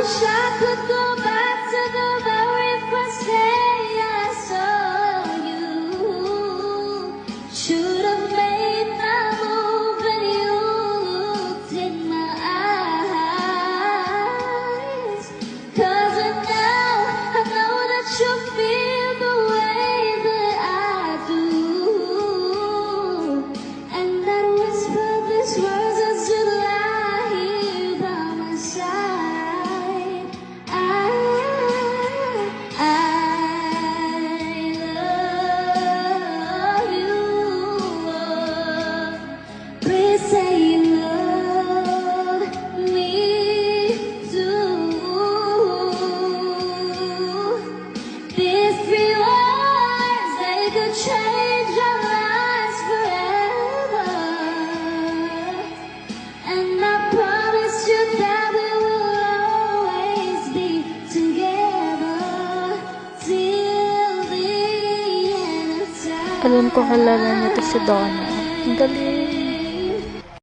wish I could go back to the very first day I saw you. Should have made my move when you looked in my eyes. 'Cause now I know that you feel the way that I do. And that whisper these words as you lie here by my side. I love you. Please say you love me too. These three words, they could change our lives forever. And I promise you that we will always be together till the end of time. Alam ko kilala niyo to si Donna. Ang galing.